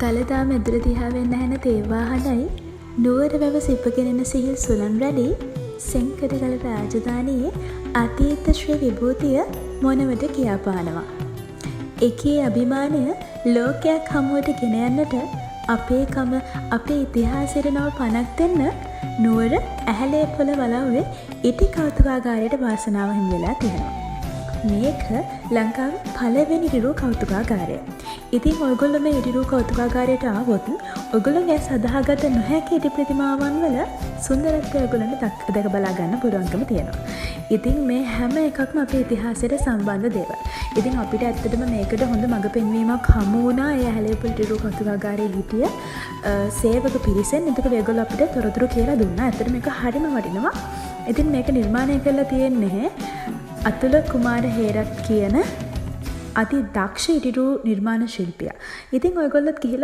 දළදා මැදුර දිහා වෙන්න ඇහෙන තේ වාහනයි නුවර වැව සිපගෙන එන සිහිල් සුළං රැළි සෙංකඩගල රාජධානියේ අතීත ශ්‍රී විභූතිය මොනවට කියාපානවා. එකී අභිමානය ලෝකයක් හමුවට ගෙන යන්නට අපේකම අපේ ඉතිහාසයට නව පණක් දෙන්න නුවර ඇහැලේපොළ වලව්වේ ඉටි කෞතුකාගාරයට වාසනාව හිමි වෙලා තියෙනවා. මේක ලංකාවේ පළවෙනි ඉරිරුව කෞතුකාගාරය. ඉතින් ඔයගොල්ලෝ මේ ඉරිරුව කෞතුකාගාරයට ආවොත් ඔයගොල්ලෝ ගැන සදාගත නොහැකි ඉටි ප්‍රතිමාවන් වල සුන්දරත්වය ඔයගොල්ලන්ට දැක බලා ගන්න පුළුවන්කම තියෙනවා. ඉතින් මේ හැම එකක්ම අපේ ඉතිහාසයට සම්බන්ධ දේවල්. ඉතින් අපිට ඇත්තටම මේකට හොඳ මඟ පෙන්වීමක් හමු වුණා. ඒ ඇහැලේපොළ ඉරිරුව කෞතුකාගාරයේ හිටිය සේවක පිරිසෙන්. එතකොට ඒගොල්ලෝ අපිට තොරතුරු කියලා දුන්නා. ඇත්තට මේක හරිම වටිනවා. ඉතින් මේක නිර්මාණය කරලා තියෙන්නේ අතුල කුමාර හේරත් කියන අති දක්ෂ ඉරිරුව නිර්මාණ ශිල්පියා. ඉතින් ඔයගොල්ලොත් ගිහිල්ලා